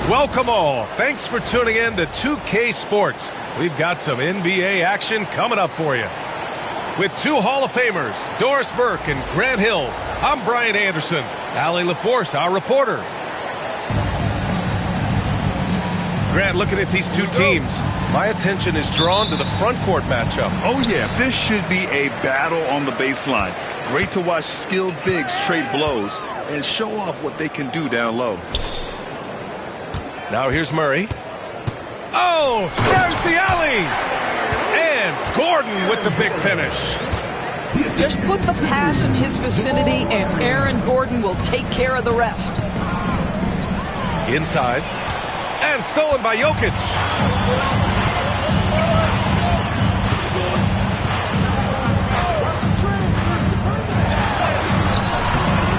Welcome all. Thanks for tuning in to 2K Sports. We've got some NBA action coming up for you. With two Hall of Famers, Doris Burke and Grant Hill, I'm Brian Anderson. Allie LaForce, our reporter. Grant, looking at these two teams, my attention is drawn to the front court matchup. Oh, yeah, this should be a battle on the baseline. Great to watch skilled bigs trade blows and show off what they can do down low. Now here's Murray. Oh, there's the alley! And Gordon with the big finish. Just put the pass in his vicinity and Aaron Gordon will take care of the rest. Inside. And stolen by Jokic.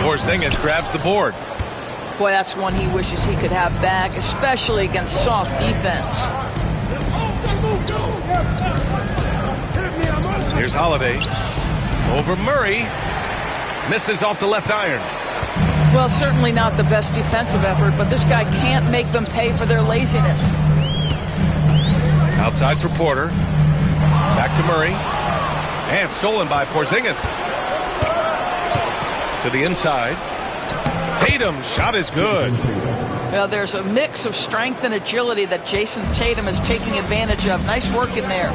Porzingis grabs the board. Boy, that's one he wishes he could have back, especially against soft defense. Here's Holiday. Over Murray. Misses off the left iron. Well, certainly not the best defensive effort, but this guy can't make them pay for their laziness. Outside for Porter. Back to Murray. And stolen by Porzingis. To the inside. Tatum, shot is good. Well, there's a mix of strength and agility that Jason Tatum is taking advantage of. Nice work in there.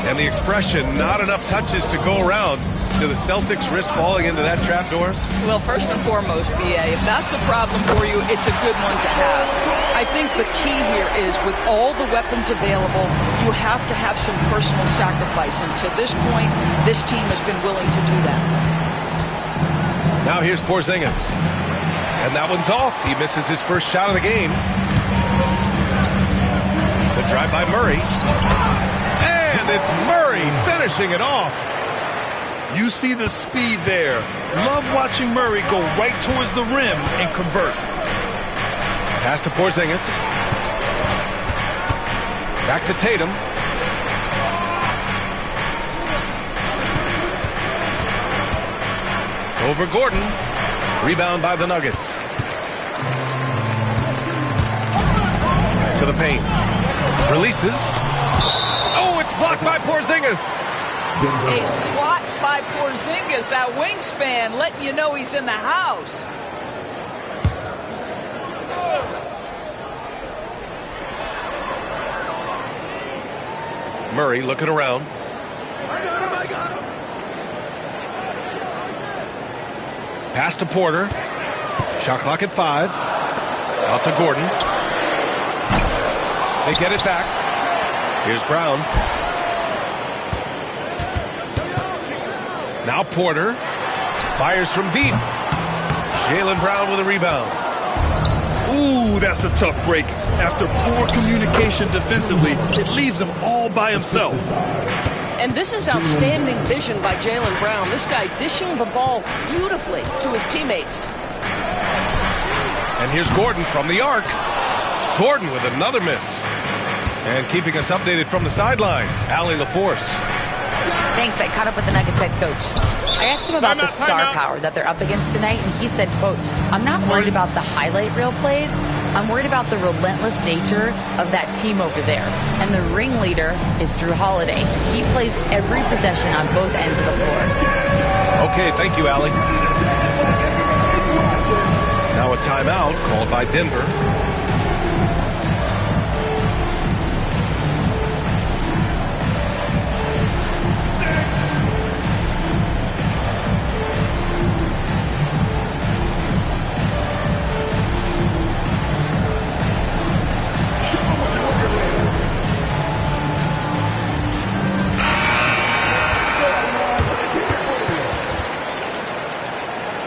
And the expression, not enough touches to go around. Do the Celtics risk falling into that trap, Doris? Well, first and foremost, B.A., if that's a problem for you, it's a good one to have. I think the key here is with all the weapons available, you have to have some personal sacrifice. And to this point, this team has been willing to do that. Now here's Porzingis. And that one's off. He misses his first shot of the game. The drive by Murray. And it's Murray finishing it off. You see the speed there. Love watching Murray go right towards the rim and convert. Pass to Porzingis. Back to Tatum. Over Gordon. Rebound by the Nuggets. To the paint. Releases. Oh, it's blocked by Porzingis. A swat by Porzingis, that wingspan, letting you know he's in the house. Murray looking around. I got him. Pass to Porter. Shot clock at 5. Out to Gordon. They get it back. Here's Brown. Now Porter. Fires from deep. Jaylen Brown with a rebound. Ooh, that's a tough break. After poor communication defensively, it leaves him all by himself. And this is outstanding vision by Jaylen Brown. This guy dishing the ball beautifully to his teammates. And here's Gordon from the arc. Gordon with another miss. And keeping us updated from the sideline, Allie LaForce. Thanks. I caught up with the Nuggets head coach. I asked him about the star power that they're up against tonight, and he said, quote, "I'm not worried about the highlight reel plays. I'm worried about the relentless nature of that team over there. And the ringleader is Drew Holiday. He plays every possession on both ends of the floor." Okay, thank you, Allie. Now a timeout called by Denver.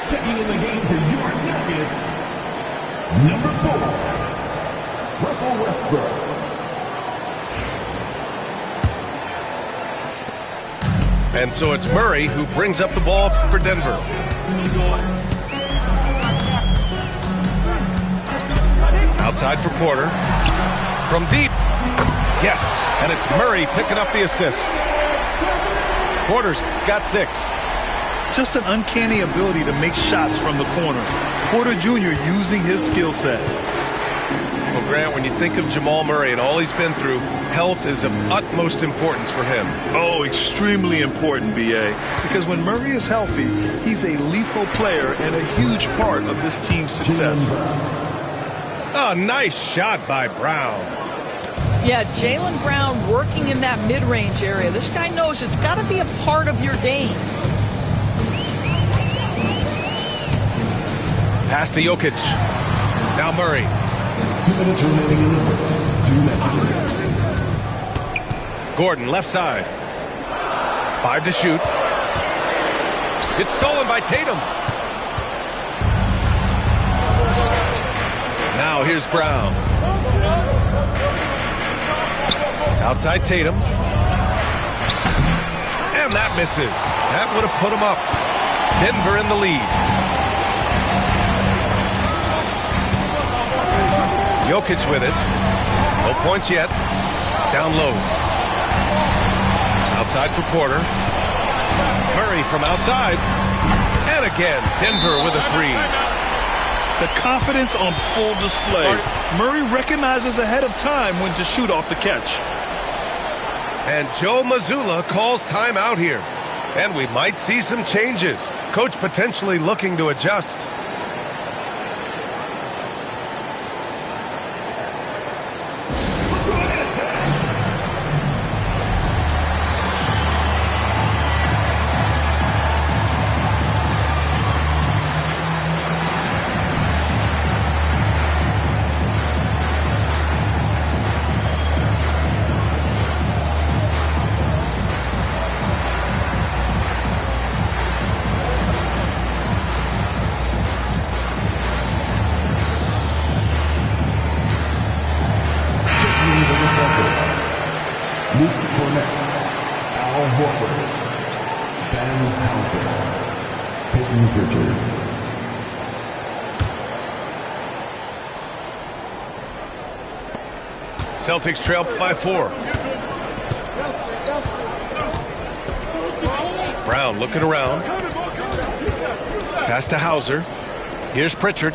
Checking in the game for your Nuggets, number 4, Russell Westbrook. And so it's Murray who brings up the ball for Denver. Outside for Porter. From deep. Yes, and it's Murray picking up the assist. Porter's got 6. Just an uncanny ability to make shots from the corner. Porter Jr. using his skill set. Well, Grant, when you think of Jamal Murray and all he's been through, health is of utmost importance for him. Oh, extremely important, B.A. Because when Murray is healthy, he's a lethal player and a huge part of this team's success. A nice shot by Brown. Yeah, Jaylen Brown working in that mid-range area. This guy knows it's got to be a part of your game. Pass to Jokic. Now Murray. 2 minutes remaining in the first. 2 matches. Gordon, left side. 5 to shoot. It's stolen by Tatum. Now here's Brown. Outside Tatum. And that misses. That would have put him up. Denver in the lead. Jokic with it. No points yet. Down low. Outside for Porter. Murray from outside. And again, Denver with a 3. The confidence on full display. Murray recognizes ahead of time when to shoot off the catch. And Joe Mazzulla calls timeout here. And we might see some changes. Coach potentially looking to adjust. Celtics trail by 4. Brown looking around. Pass to Hauser. Here's Pritchard.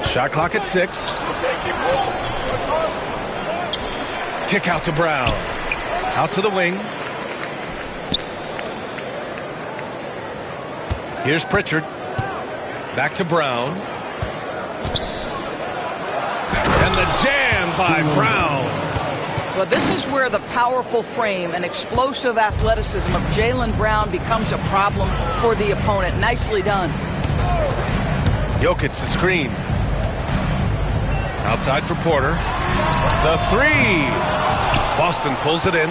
Shot clock at 6. Kick out to Brown. Out to the wing. Here's Pritchard. Back to Brown. And the jam by Brown. Well, this is where the powerful frame and explosive athleticism of Jaylen Brown becomes a problem for the opponent. Nicely done. Jokic, the screen. Outside for Porter. The 3. Boston pulls it in.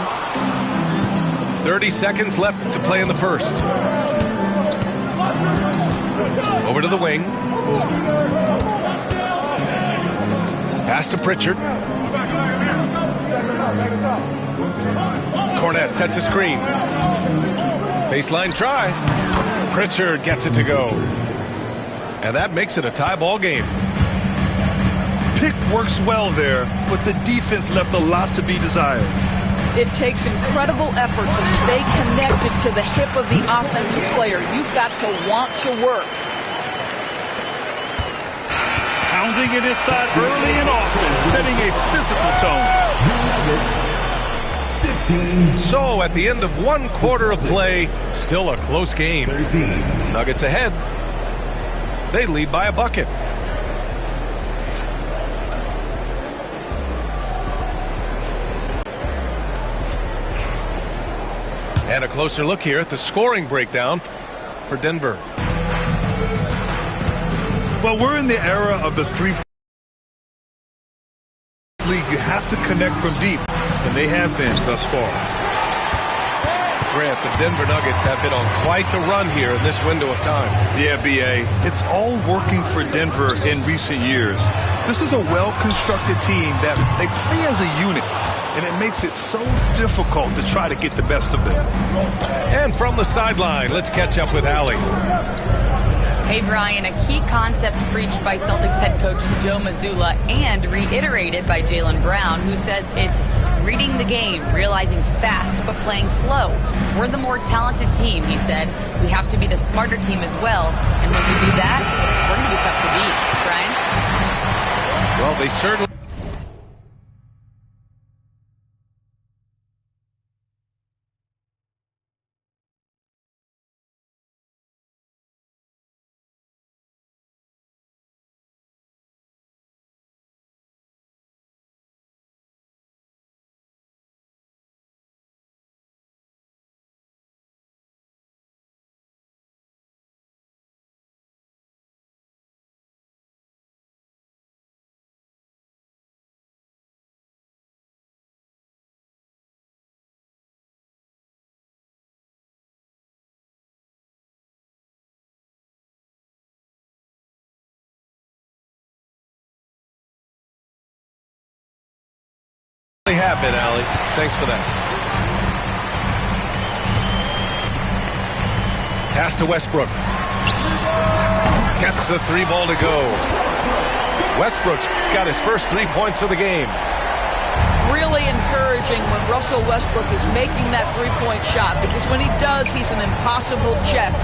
30 seconds left to play in the first. Over to the wing. Pass to Pritchard. Cornette sets a screen. Baseline try. Pritchard gets it to go. And that makes it a tie ball game. Pick works well there, but the defense left a lot to be desired. It takes incredible effort to stay connected to the hip of the offensive player. You've got to want to work. Pounding it inside early and often, setting a physical tone. So at the end of 1 quarter of play, still a close game. 13. Nuggets ahead. They lead by a bucket. And a closer look here at the scoring breakdown for Denver. Well, we're in the era of the 3 league. You have to connect from deep, and they have been thus far. Grant, the Denver Nuggets have been on quite the run here in this window of time. Yeah, B.A., it's all working for Denver in recent years. This is a well-constructed team that they play as a unit, and it makes it so difficult to try to get the best of them. And from the sideline, let's catch up with Allie. Hey, Brian, a key concept preached by Celtics head coach Joe Mazzulla and reiterated by Jaylen Brown, who says it's reading the game, realizing fast but playing slow. We're the more talented team, he said. We have to be the smarter team as well. And when we do that, we're going to be tough to beat. Brian? Well, they certainly... have been, Allie. Thanks for that. Pass to Westbrook. Gets the 3 ball to go. Westbrook's got his first 3 points of the game. Really encouraging when Russell Westbrook is making that 3-point shot, because when he does, he's an impossible check.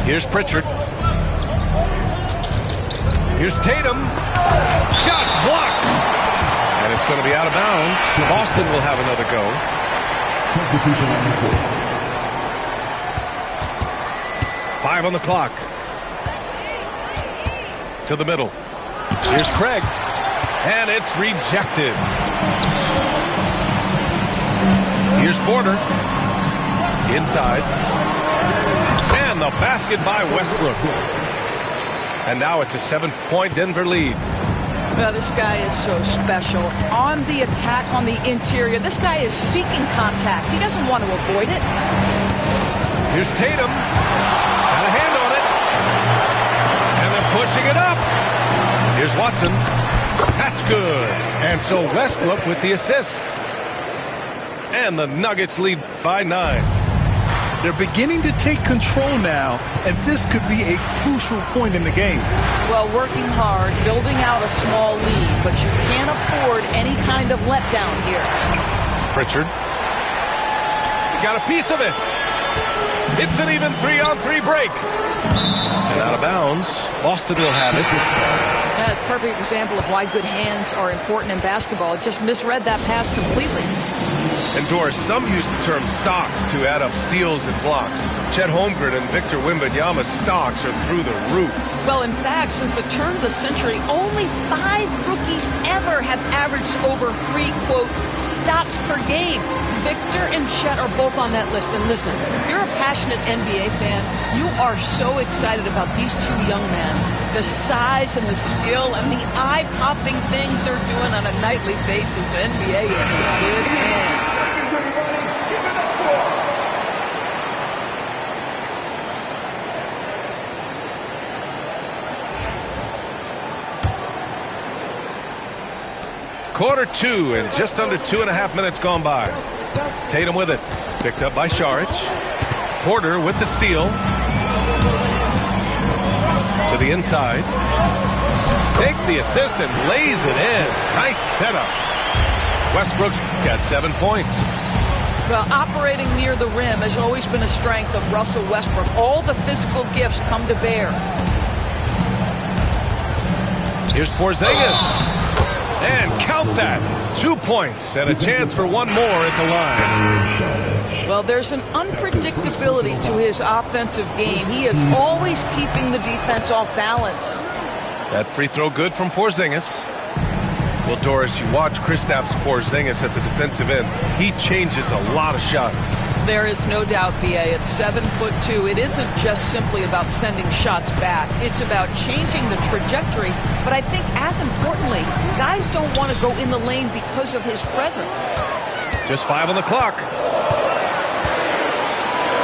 Here's Pritchard. Here's Tatum. Shots blocked. And it's going to be out of bounds. Boston will have another go. Substitution on the court. 5 on the clock. To the middle. Here's Craig. And it's rejected. Here's Porter. Inside. And the basket by Westbrook. And now it's a 7-point Denver lead. Well, this guy is so special. On the attack on the interior, this guy is seeking contact. He doesn't want to avoid it. Here's Tatum. Got a hand on it. And they're pushing it up. Here's Watson. That's good. And so Westbrook with the assist. And the Nuggets lead by 9. They're beginning to take control now, and this could be a crucial point in the game. Well, working hard, building out a small lead, but you can't afford any kind of letdown here. Pritchard. Got a piece of it. It's an even 3-on-3 break. And out of bounds. Boston will have it. That's a perfect example of why good hands are important in basketball. It just misread that pass completely. And Doris, some use the term stocks to add up steals and blocks. Chet Holmgren and Victor Wembanyama's stocks are through the roof. Well, in fact, since the turn of the century, only 5 rookies ever have averaged over 3, quote, stocks per game. Victor and Chet are both on that list. And listen, if you're a passionate NBA fan, you are so excited about these 2 young men. The size and the skill and the eye-popping things they're doing on a nightly basis. NBA is in good hands. Quarter 2 and just under 2.5 minutes gone by. Tatum with it. Picked up by Saric. Porter with the steal. To the inside. Takes the assist and lays it in. Nice setup. Westbrook's got 7 points. Well, operating near the rim has always been a strength of Russell Westbrook. All the physical gifts come to bear. Here's Porzingis. And count that. 2 points and a chance for 1 more at the line. Well, there's an unpredictability to his offensive game. He is always keeping the defense off balance. That free throw good from Porzingis. Well, Doris, you watch Kristaps Porzingis at the defensive end. He changes a lot of shots. There is no doubt, B.A. It's 7'2". It isn't just simply about sending shots back. It's about changing the trajectory. But I think, as importantly, guys don't want to go in the lane because of his presence. Just 5 on the clock.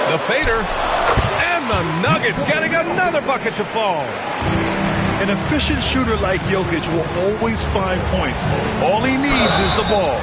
The fader. And the Nuggets getting another bucket to fall. An efficient shooter like Jokic will always find points. All he needs is the ball.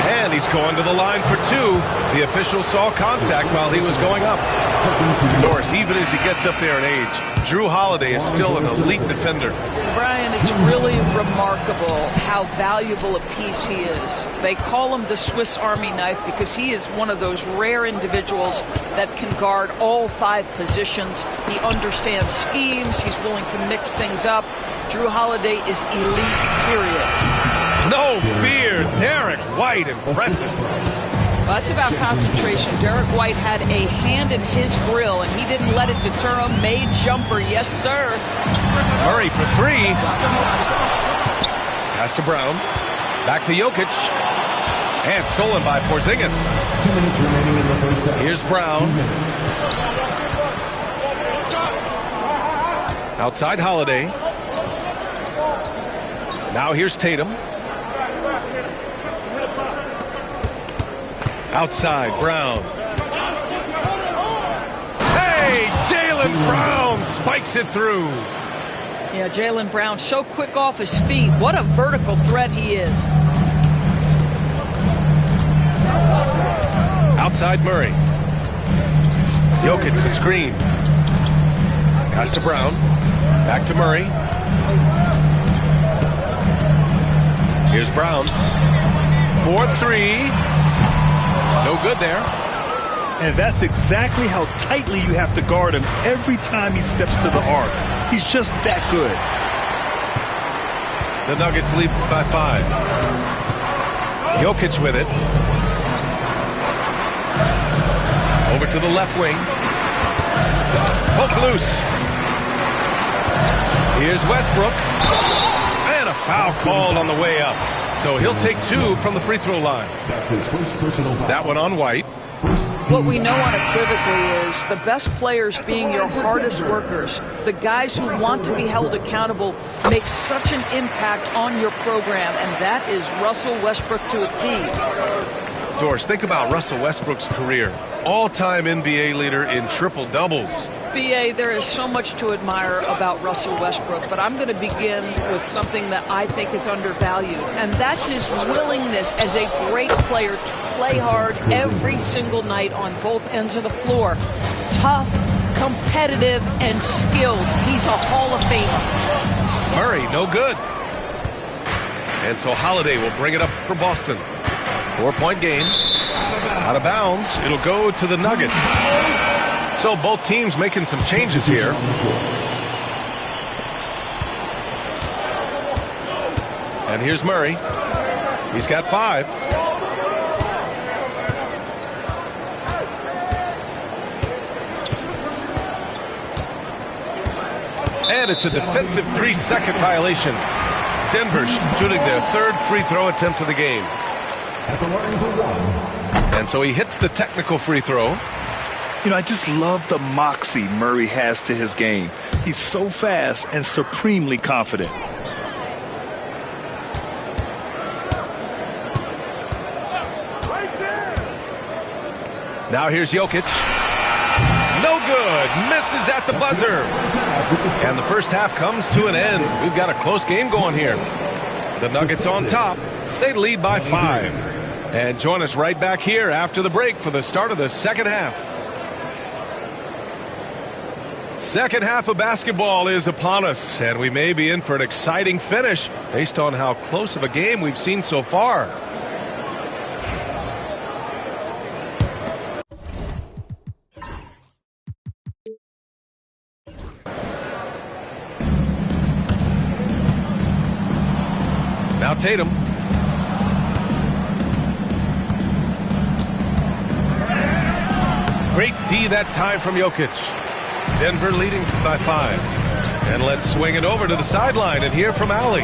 And he's going to the line for 2. The official saw contact while he was going up. Of course, even as he gets up there in age, Drew Holiday is still an elite defender. Brian, it's really remarkable how valuable a piece he is. They call him the Swiss Army knife because he is one of those rare individuals that can guard all 5 positions. He understands schemes. He's willing to mix things up. Drew Holiday is elite, period. No fear. Derek White, impressive. Well, that's about concentration. Derek White had a hand in his grill, and he didn't let it deter him. Made jumper, yes, sir. Murray for 3. Pass to Brown. Back to Jokic. And stolen by Porzingis. 2 minutes remaining in the first half. Here's Brown. Outside Holiday. Now here's Tatum. Outside, Brown. Hey, Jaylen Brown spikes it through. Yeah, Jaylen Brown so quick off his feet. What a vertical threat he is. Outside Murray. Jokic the screen. Pass to Brown. Back to Murray. Here's Brown. 4-3. No good there. And that's exactly how tightly you have to guard him every time he steps to the arc. He's just that good. The Nuggets lead by 5. Jokic with it. Over to the left wing. Poke loose. Here's Westbrook. And a foul called on the way up. So he'll take 2 from the free throw line. That's his first personal foul. That one on White. What we know unequivocally is the best players being your hardest workers. The guys who want to be held accountable make such an impact on your program, and that is Russell Westbrook to a T. Doris, think about Russell Westbrook's career. All-time NBA leader in triple-doubles. BA, there is so much to admire about Russell Westbrook, but I'm going to begin with something that I think is undervalued, and that's his willingness as a great player to play hard every single night on both ends of the floor. Tough, competitive, and skilled. He's a Hall of Famer. Murray, no good. And so Holiday will bring it up for Boston. 4-point game. Out of bounds. It'll go to the Nuggets. So both teams making some changes here. And here's Murray. He's got 5. And it's a defensive 3-second violation. Denver shooting their 3rd free throw attempt of the game. At the line for 1. And so he hits the technical free throw. You know, I just love the moxie Murray has to his game. He's so fast and supremely confident. Now here's Jokic. No good. Misses at the buzzer. And the first half comes to an end. We've got a close game going here. The Nuggets on top. They lead by 5. And join us right back here after the break for the start of the second half. Second half of basketball is upon us, and we may be in for an exciting finish based on how close of a game we've seen so far. Now Tatum. Great D that time from Jokic. Denver leading by 5. And let's swing it over to the sideline and hear from Allie.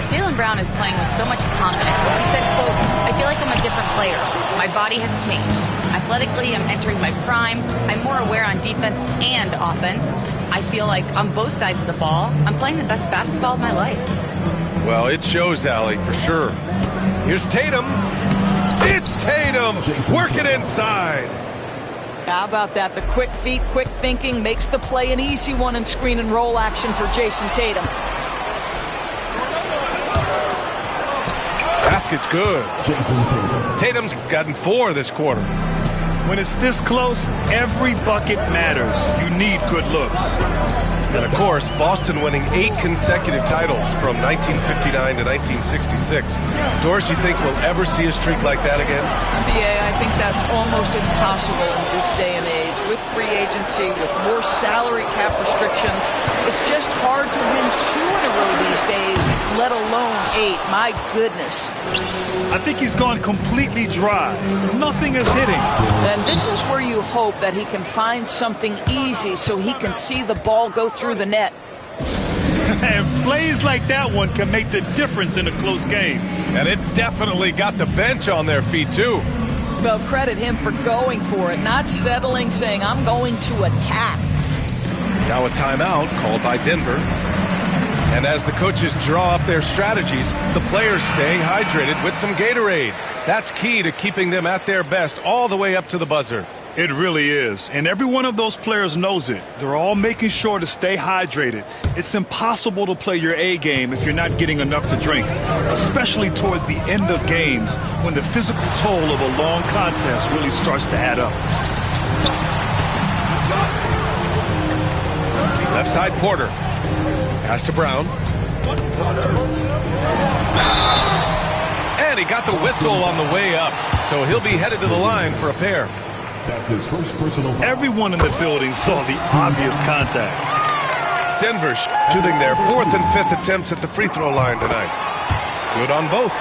Jaylen Brown is playing with so much confidence. He said, quote, I feel like I'm a different player. My body has changed. Athletically, I'm entering my prime. I'm more aware on defense and offense. I feel like on both sides of the ball, I'm playing the best basketball of my life. Well, it shows, Allie, for sure. Here's Tatum. It's Tatum working inside. How about that? The quick feet, quick thinking makes the play an easy one in screen and roll action for Jason Tatum. Basket's good. Tatum's gotten 4 this quarter. When it's this close, every bucket matters. You need good looks. And, of course, Boston winning 8 consecutive titles from 1959 to 1966. Doris, you think we'll ever see a streak like that again? Yeah, I think that's almost impossible in this day and age. With free agency, with more salary cap restrictions, it's just hard to win 2 in a row these days, let alone 8. My goodness. I think he's gone completely dry. Nothing is hitting. And this is where you hope that he can find something easy so he can see the ball go through the net. And plays like that one can make the difference in a close game. And it definitely got the bench on their feet, too. Well, credit him for going for it, not settling, saying, I'm going to attack. Now a timeout called by Denver. And as the coaches draw up their strategies, the players staying hydrated with some Gatorade. That's key to keeping them at their best all the way up to the buzzer. It really is. And every one of those players knows it. They're all making sure to stay hydrated. It's impossible to play your A game if you're not getting enough to drink, especially towards the end of games when the physical toll of a long contest really starts to add up. Left side, Porter. Pass to Brown. And he got the whistle on the way up, so he'll be headed to the line for a pair. That's his first personal foul. Everyone in the building saw the obvious contact. Denver shooting their 4th and 5th attempts at the free throw line tonight. Good on both.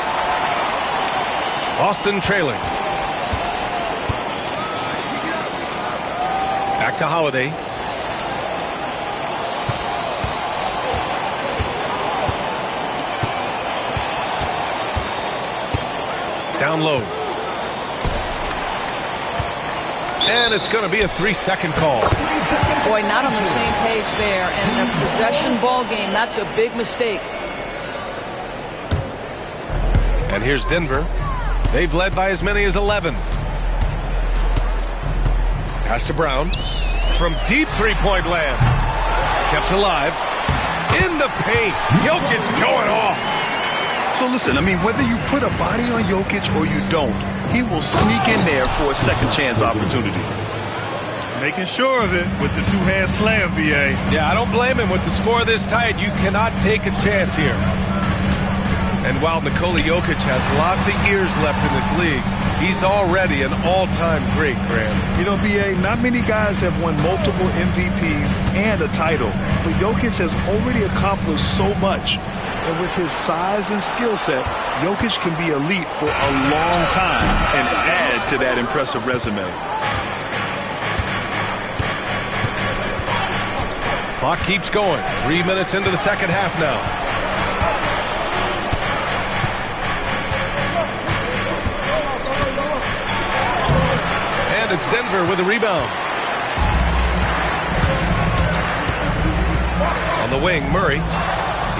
Boston trailing. Back to Holiday. Down low. And it's going to be a 3-second call. Boy, not on the same page there. And in a possession ball game, that's a big mistake. And here's Denver. They've led by as many as 11. Pass to Brown. From deep three-point land. Kept alive. In the paint. Jokic going off. So listen, I mean, whether you put a body on Jokic or you don't, he will sneak in there for a second chance opportunity. Making sure of it with the 2-hand slam, BA. Yeah, I don't blame him. With the score this tight, you cannot take a chance here. And while Nikola Jokic has lots of years left in this league, he's already an all-time great, Graham. You know, BA, not many guys have won multiple MVPs and a title, but Jokic has already accomplished so much. And with his size and skill set, Jokic can be elite for a long time and add to that impressive resume. Clock keeps going. 3 minutes into the second half now. And it's Denver with a rebound. On the wing, Murray.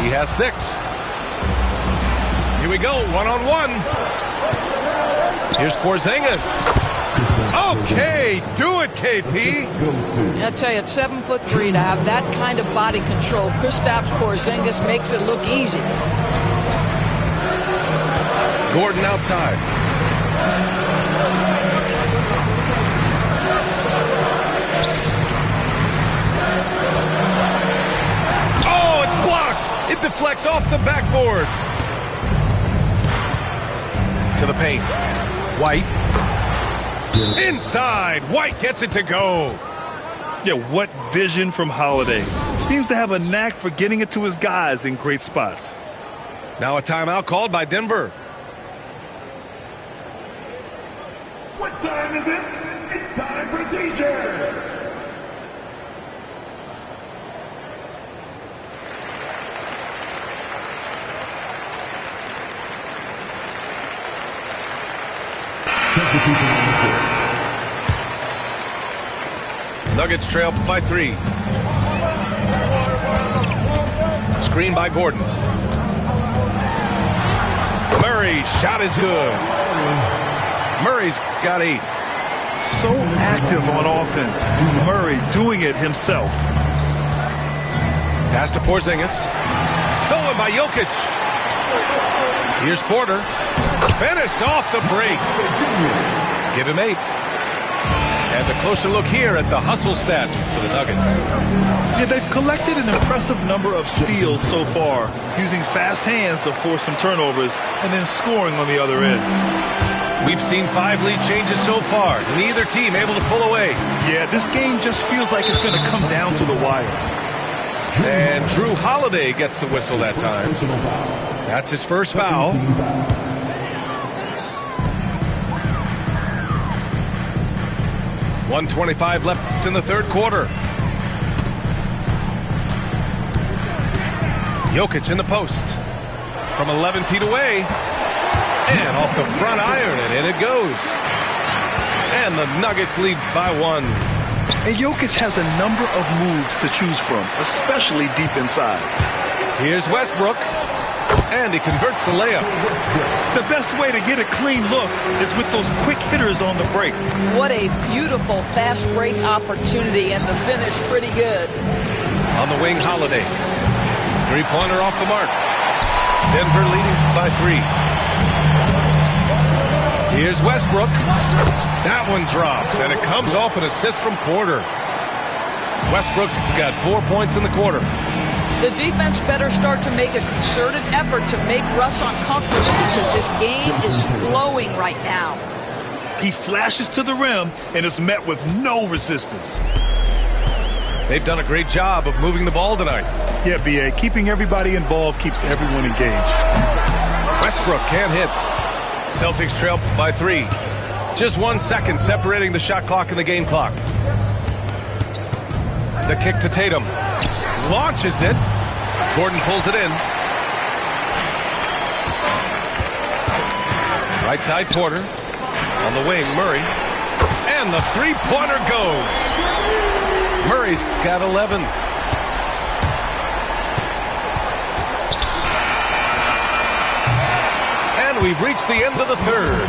He has 6. Here we go, one-on-one. Here's Porzingis. Okay, do it, KP. I tell you, at 7'3", to have that kind of body control, Kristaps Porzingis makes it look easy. Gordon outside. Oh, it's blocked. It deflects off the backboard. To the paint. White. Inside. White gets it to go. Yeah, what vision from Holiday. Seems to have a knack for getting it to his guys in great spots. Now a timeout called by Denver. What time is it? It's time for T-shirts. Nuggets trail by 3. Screen by Gordon. Murray's shot is good. Murray's got 8. So active on offense. Murray doing it himself. Pass to Porzingis. Stolen by Jokic. Here's Porter. Finished off the break. Give him 8. And a closer look here at the hustle stats for the Nuggets. Yeah, they've collected an impressive number of steals so far, using fast hands to force some turnovers and then scoring on the other end. We've seen 5 lead changes so far. Neither team able to pull away. Yeah, this game just feels like it's going to come down to the wire. And Drew Holiday gets the whistle that time. That's his first foul. .125 left in the third quarter. Jokic in the post. From 11 feet away. And off the front iron, and in it goes. And the Nuggets lead by 1. And Jokic has a number of moves to choose from, especially deep inside. Here's Westbrook. And he converts the layup. The best way to get a clean look is with those quick hitters on the break. What a beautiful fast break opportunity, and the finish pretty good. On the wing, Holiday. Three-pointer off the mark. Denver leading by 3. Here's Westbrook. That one drops, and it comes off an assist from Porter. Westbrook's got 4 points in the quarter. The defense better start to make a concerted effort to make Russ uncomfortable because his game is flowing right now. He flashes to the rim and is met with no resistance. They've done a great job of moving the ball tonight. Yeah, B.A., keeping everybody involved keeps everyone engaged. Westbrook can't hit. Celtics trail by 3. Just 1 second separating the shot clock and the game clock. The kick to Tatum. Launches it. Gordon pulls it in. Right side, Porter. On the wing, Murray. And the three-pointer goes. Murray's got 11. And we've reached the end of the third.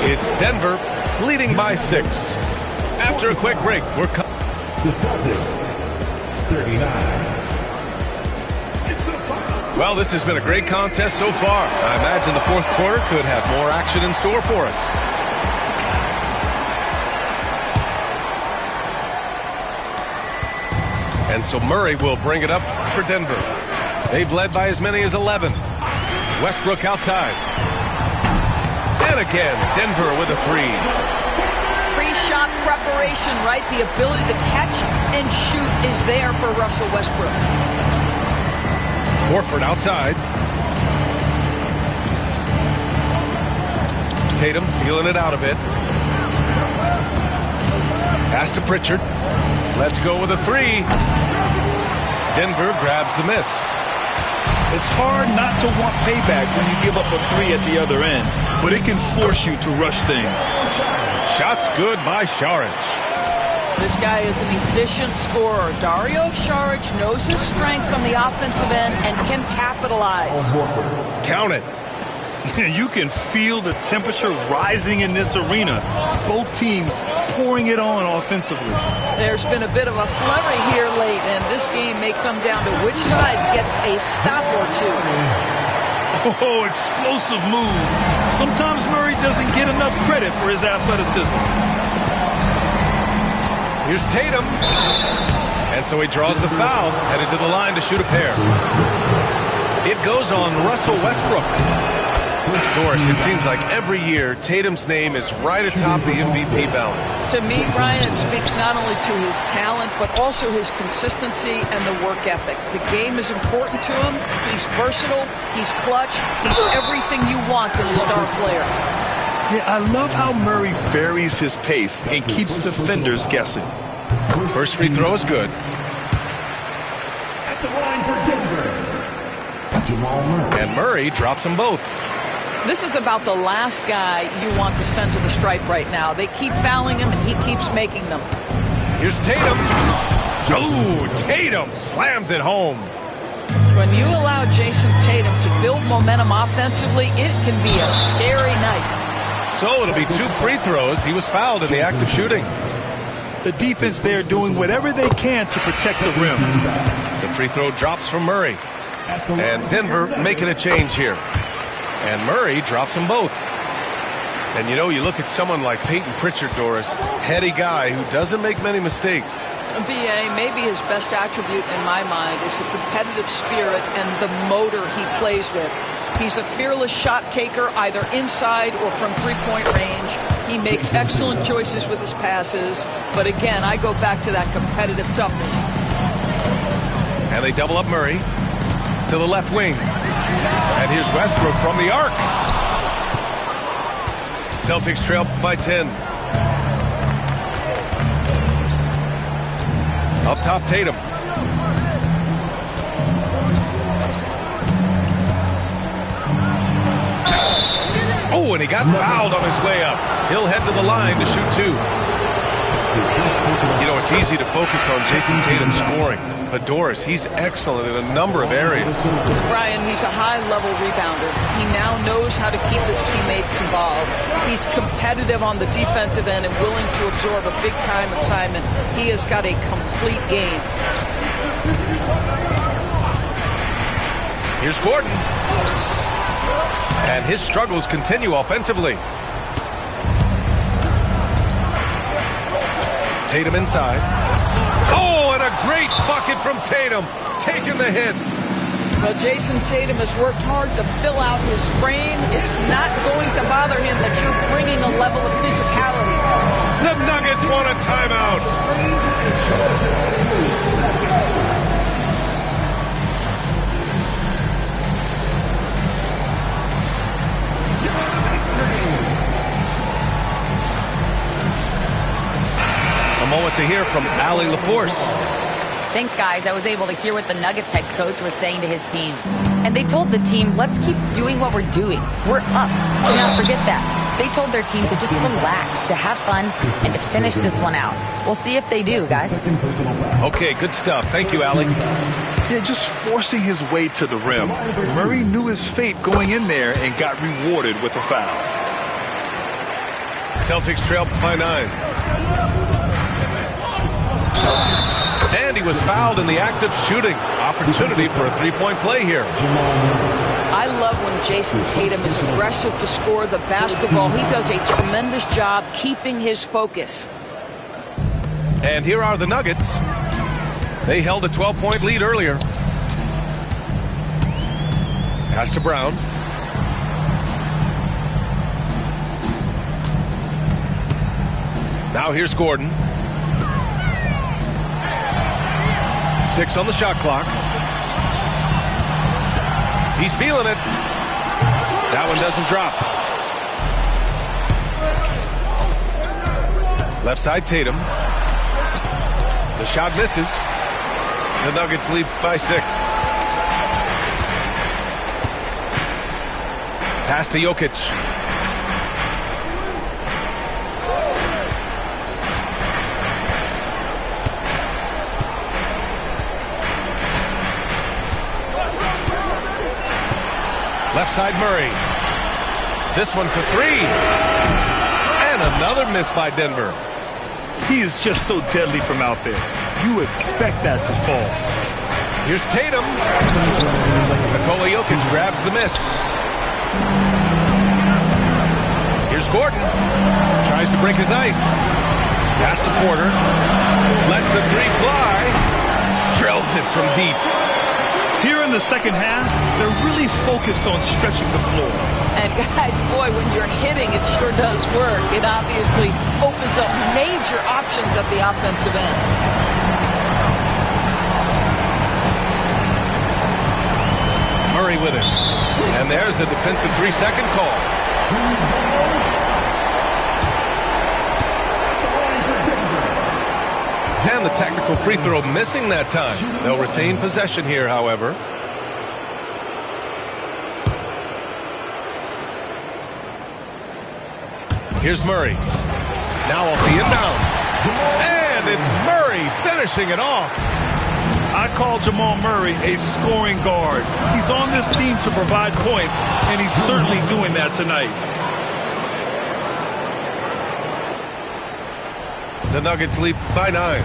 It's Denver leading by 6. After a quick break, we're The Celtics, 39. Well, this has been a great contest so far. I imagine the fourth quarter could have more action in store for us. And so Murray will bring it up for Denver. They've led by as many as 11. Westbrook outside. And again, Denver with a 3. Pre-shot preparation, right? The ability to catch and shoot is there for Russell Westbrook. Horford outside. Tatum feeling it out a bit. Pass to Pritchard. Let's go with a 3. Denver grabs the miss. It's hard not to want payback when you give up a 3 at the other end, but it can force you to rush things. Shots good by Saric. This guy is an efficient scorer. Dario Saric knows his strengths on the offensive end and can capitalize. Count it. You can feel the temperature rising in this arena. Both teams pouring it on offensively. There's been a bit of a flurry here late, and this game may come down to which side gets a stop or 2. Oh, explosive move. Sometimes Murray doesn't get enough credit for his athleticism. Here's Tatum. And so he draws the foul, headed to the line to shoot a pair. It goes on Russell Westbrook. Doris, it seems like every year Tatum's name is right atop the MVP ballot. To me, Brian, it speaks not only to his talent, but also his consistency and the work ethic. The game is important to him. He's versatile. He's clutch. He's everything you want in a star player. Yeah, I love how Murray varies his pace and keeps defenders guessing. First free throw is good. At the line for Denver, And Murray drops them both. This is about the last guy you want to send to the stripe right now. They keep fouling him, and he keeps making them. Here's Tatum. Oh, Tatum slams it home. When you allow Jason Tatum to build momentum offensively, it can be a scary night. So it'll be 2 free throws. He was fouled in the act of shooting. The defense there doing whatever they can to protect the rim. The free throw drops from Murray. And Denver making a change here. And Murray drops them both. And you know, you look at someone like Peyton Pritchard, Doris, heady guy who doesn't make many mistakes. BA, maybe his best attribute in my mind is the competitive spirit and the motor he plays with. He's a fearless shot taker, either inside or from three-point range. He makes excellent choices with his passes. But again, I go back to that competitive toughness. And they double up Murray to the left wing. And here's Westbrook from the arc. Celtics trail by 10. Up top, Tatum. Oh, and he got fouled on his way up. He'll head to the line to shoot two. You know, it's easy to focus on Jason Tatum scoring, but Doris, he's excellent in a number of areas. Brian, he's a high-level rebounder. He now knows how to keep his teammates involved. He's competitive on the defensive end and willing to absorb a big-time assignment. He has got a complete game. Here's Gordon. And his struggles continue offensively. Tatum inside. Oh, and a great bucket from Tatum, taking the hit. Well, Jason Tatum has worked hard to fill out his frame. It's not going to bother him that you're bringing a level of physicality. The Nuggets want a timeout. A moment to hear from Allie LaForce. Thanks, guys. I was able to hear what the Nuggets head coach was saying to his team. And they told the team, let's keep doing what we're doing. We're up. Do not forget that. They told their team to just relax, to have fun, and to finish this one out. We'll see if they do, guys. Okay, good stuff. Thank you, Allie. Yeah, just forcing his way to the rim. Murray knew his fate going in there and got rewarded with a foul. Celtics trail by 9. And he was fouled in the act of shooting. Opportunity for a three-point play here. I love when Jason Tatum is aggressive to score the basketball. He does a tremendous job keeping his focus. And here are the Nuggets. They held a 12-point lead earlier. Pass to Brown. Now here's Gordon. 6 on the shot clock. He's feeling it. That one doesn't drop. Left side, Tatum. The shot misses. The Nuggets lead by 6. Pass to Jokic. Left side, Murray. This one for 3. And another miss by Denver. He is just so deadly from out there. You expect that to fall. Here's Tatum. Nikola Jokic grabs the miss. Here's Gordon. Tries to break his ice. Pass to Porter. Lets the 3 fly. Drills it from deep. Here in the second half, they're really focused on stretching the floor. And guys, boy, when you're hitting, it sure does work. It obviously opens up major options at the offensive end. Murray with it. And there's a defensive 3-second call. And the technical free throw missing that time. They'll retain possession here, however. Here's Murray. Now off the inbound. And it's Murray finishing it off. I call Jamal Murray a scoring guard. He's on this team to provide points, and he's certainly doing that tonight. The Nuggets lead by 9.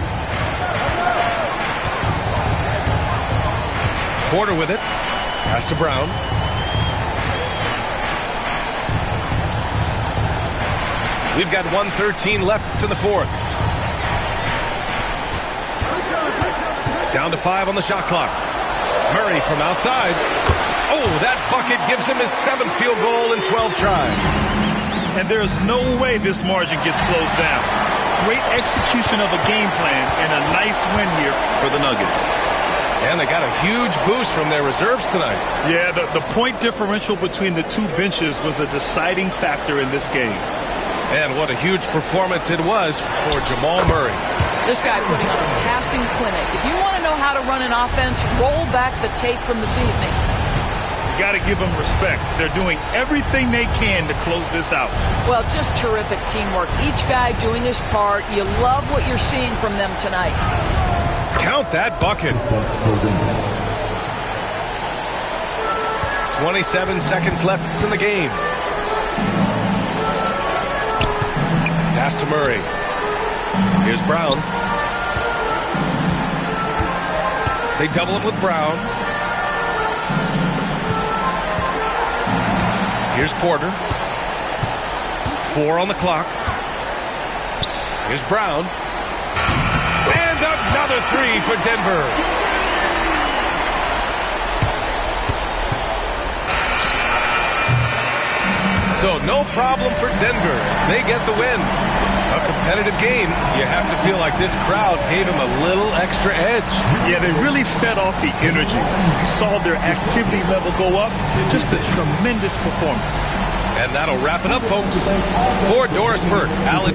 Porter with it. Pass to Brown. We've got 1:13 left in the fourth. Down to 5 on the shot clock. Murray from outside. Oh, that bucket gives him his 7th field goal in 12 tries. And there's no way this margin gets closed down. Great execution of a game plan and a nice win here for the Nuggets. And they got a huge boost from their reserves tonight. Yeah, the point differential between the two benches was a deciding factor in this game. And what a huge performance it was for Jamal Murray. This guy putting on a passing clinic. If you want to know how to run an offense, roll back the tape from this evening. You got to give them respect. They're doing everything they can to close this out. Well, just terrific teamwork. Each guy doing his part. You love what you're seeing from them tonight. Count that bucket. 27 seconds left in the game. Pass to Murray. Here's Brown. They double him with Brown. Here's Porter. 4 on the clock. Here's Brown. And another 3 for Denver. So no problem for Denver as they get the win. A competitive game. You have to feel like this crowd gave him a little extra edge. Yeah, they really fed off the energy. You saw their activity level go up. Just a tremendous performance. And that'll wrap it up, folks. For Doris Burke, Alan.